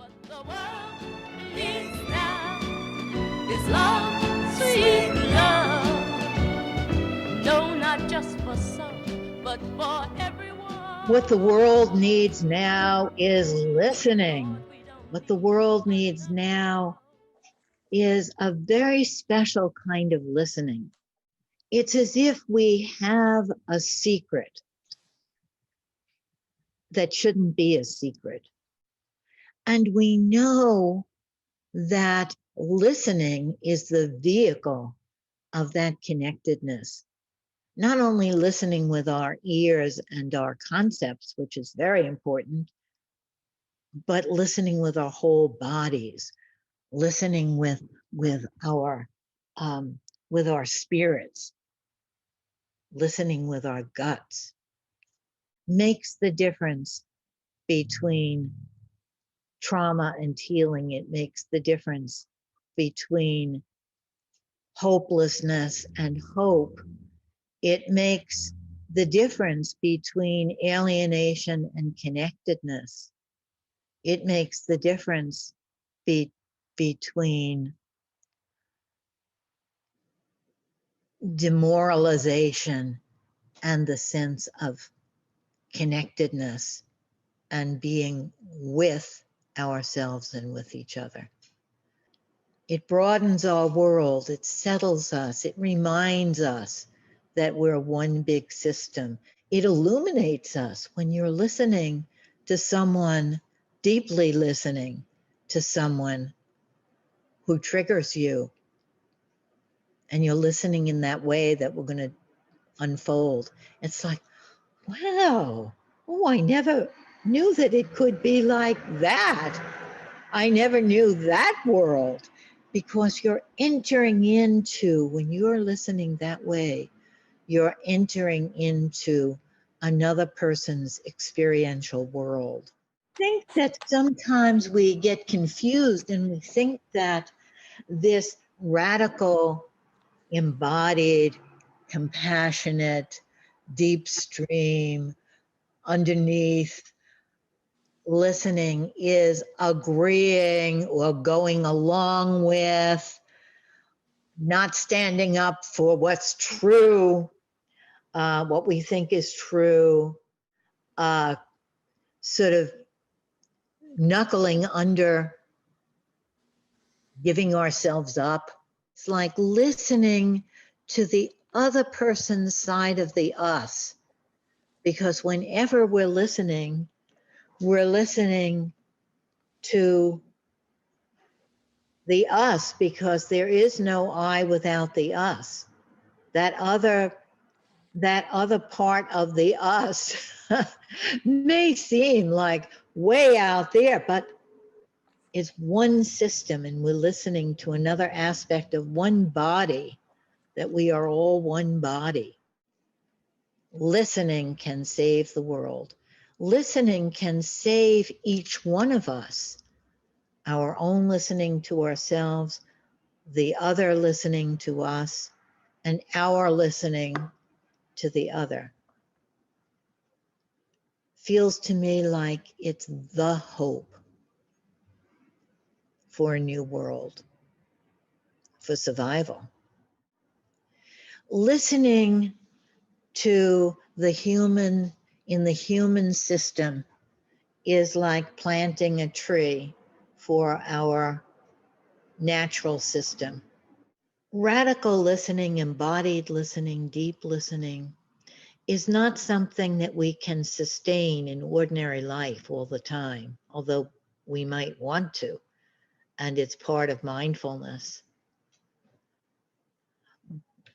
The world needs now is love, sweet love. No, not just for some, but for everyone. What the world needs now is listening. What the world needs now is a very special kind of listening. It's as if we have a secret that shouldn't be a secret. And we know that listening is the vehicle of that connectedness. Not only listening with our ears and our concepts, which is very important, but listening with our whole bodies, listening with our spirits, listening with our guts, makes the difference between trauma and healing. It makes the difference between hopelessness and hope. It makes the difference between alienation and connectedness. It makes the difference between demoralization and the sense of connectedness and being with ourselves and with each other. It broadens our world, it settles us, it reminds us that we're one big system. It illuminates us when you're listening to someone, deeply listening to someone who triggers you, and you're listening in that way that we're going to unfold. It's like, wow, oh, I never knew that it could be like that. I never knew that world, because you're entering into, when you're listening that way, you're entering into another person's experiential world. I think that sometimes we get confused and we think that this radical, embodied, compassionate, deep stream, underneath listening is agreeing or going along with, not standing up for what's true, what we think is true, sort of knuckling under, giving ourselves up. It's like listening to the other person's side of the us, because whenever we're listening to the us, because there is no I without the us. That other part of the us may seem like way out there, but it's one system, and we're listening to another aspect of one body, that we are all one body. Listening can save the world. Listening can save each one of us. Our own listening to ourselves, the other listening to us, and our listening to the other. Feels to me like it's the hope for a new world, for survival. Listening to the human in the human system is like planting a tree for our natural system. Radical listening, embodied listening, deep listening is not something that we can sustain in ordinary life all the time, although we might want to, and it's part of mindfulness.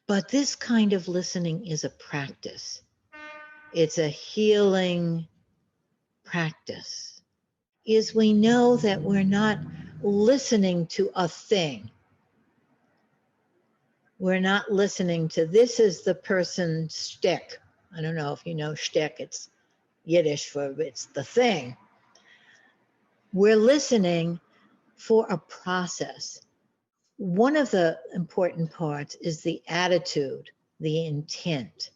But this kind of listening is a practice. It's a healing practice. Is we know that we're not listening to a thing. We're not listening to, this is the person's shtick. I don't know if you know shtick, it's Yiddish for it's the thing. We're listening for a process. One of the important parts is the attitude, the intent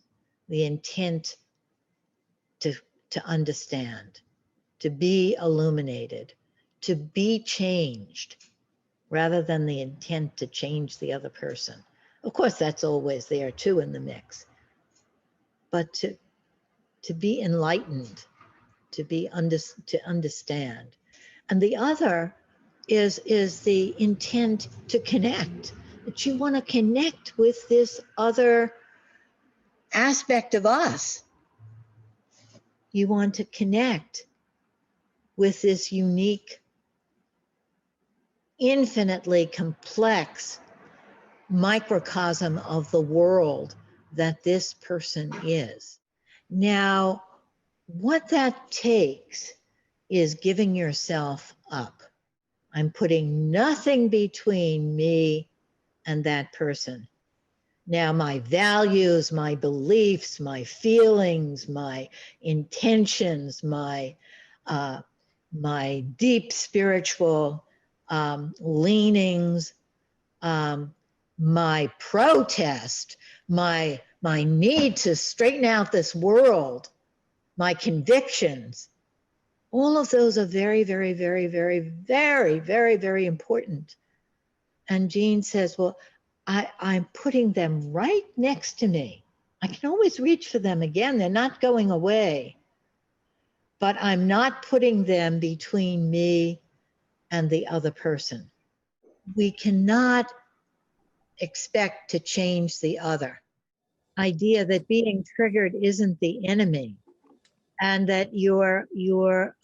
to understand, to be illuminated, to be changed rather than the intent to change the other person. Of course, that's always there too in the mix. But to be enlightened, to understand. And the other is the intent to connect, that you want to connect with this other aspect of us. You want to connect with this unique, infinitely complex microcosm of the world that this person is. Now, what that takes is giving yourself up. I'm putting nothing between me and that person. Now, my values, my beliefs, my feelings, my intentions, my deep spiritual leanings, my protest, my need to straighten out this world, my convictions, all of those are very, very, very, very, very, very, very important. And Jean says, well, I'm putting them right next to me. I can always reach for them again. They're not going away. But I'm not putting them between me and the other person. We cannot expect to change the other. Idea that being triggered isn't the enemy, and that you're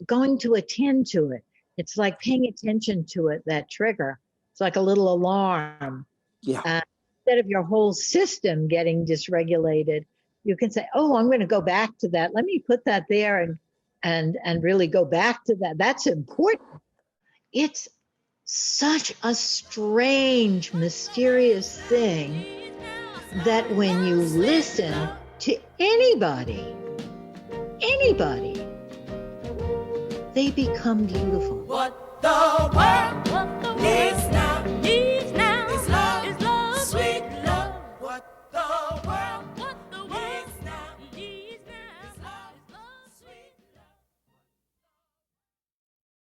going to attend to it. It's like paying attention to it, that trigger. It's like a little alarm. Yeah. Instead of your whole system getting dysregulated, you can say, oh, I'm going to go back to that. Let me put that there and really go back to that. That's important. It's such a strange, mysterious thing that when you listen to anybody, they become beautiful. What the world needs now is love, sweet love. What the world